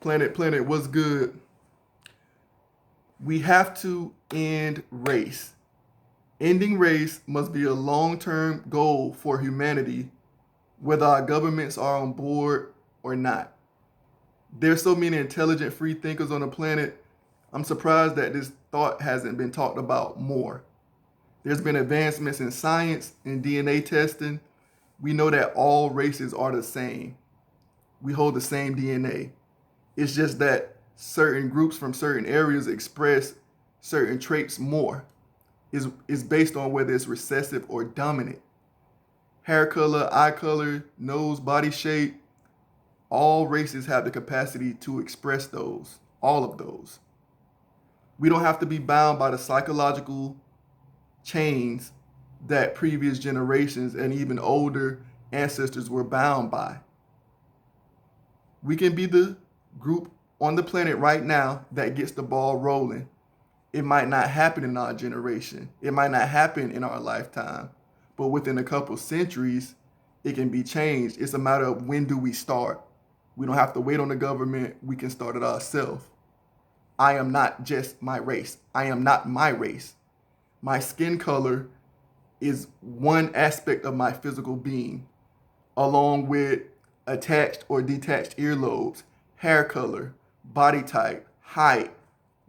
Planet, what's good? We have to end race. Ending race must be a long term goal for humanity, whether our governments are on board or not. There's so many intelligent free thinkers on the planet. I'm surprised that this thought hasn't been talked about more. There's been advancements in science and DNA testing. We know that all races are the same. We hold the same DNA. It's just that certain groups from certain areas express certain traits more. Is based on whether it's recessive or dominant. Hair color, eye color, nose, body shape, all races have the capacity to express those, all of those. We don't have to be bound by the psychological chains that previous generations and even older ancestors were bound by. We can be the group on the planet right now that gets the ball rolling. It might not happen in our generation. It might not happen in our lifetime. But within a couple centuries, it can be changed. It's a matter of when do we start. We don't have to wait on the government. We can start it ourselves. I am not just my race. I am not my race. My skin color is one aspect of my physical being, along with attached or detached earlobes, hair color, body type, height,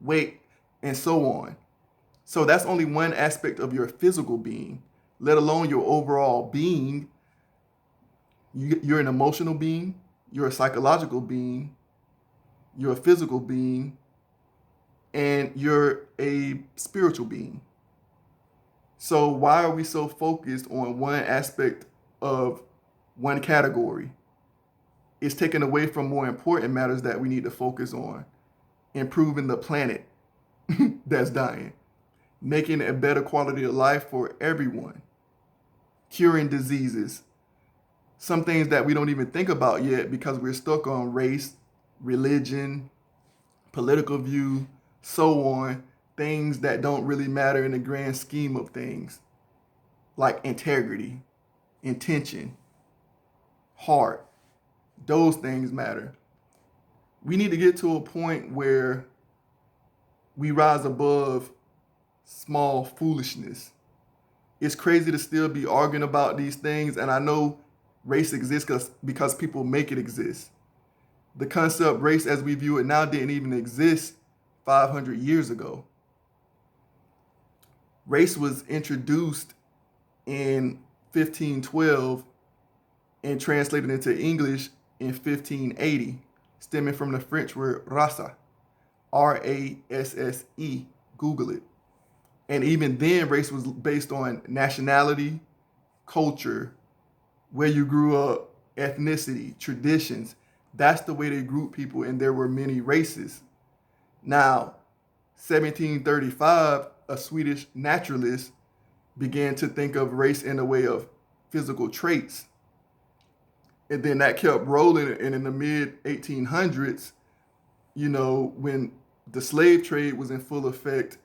weight, and so on. So that's only one aspect of your physical being, let alone your overall being. You're an emotional being, you're a psychological being, you're a physical being, and you're a spiritual being. So why are we so focused on one aspect of one category? It's taken away from more important matters that we need to focus on. Improving the planet that's dying, making a better quality of life for everyone, curing diseases, some things that we don't even think about yet because we're stuck on race, religion, political view, so on, things that don't really matter in the grand scheme of things, like integrity, intention, heart. Those things matter. We need to get to a point where we rise above small foolishness. It's crazy to still be arguing about these things, and I know race exists because people make it exist. The concept race as we view it now didn't even exist 500 years ago. Race was introduced in 1512 and translated into English in 1580, stemming from the French word race, Rasse. Google it. And even then, race was based on nationality, culture, where you grew up, ethnicity, traditions. That's the way they group people, and there were many races. Now, 1735, a Swedish naturalist began to think of race in a way of physical traits. And then that kept rolling, and in the mid 1800s, when the slave trade was in full effect,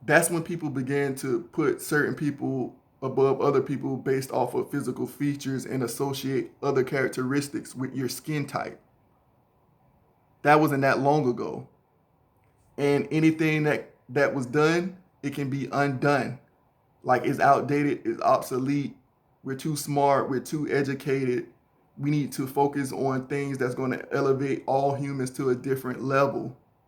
that's when people began to put certain people above other people based off of physical features and associate other characteristics with your skin type. That wasn't that long ago. And anything that was done, it can be undone. Like it's outdated, it's obsolete. We're too smart, we're too educated. We need to focus on things that's going to elevate all humans to a different level.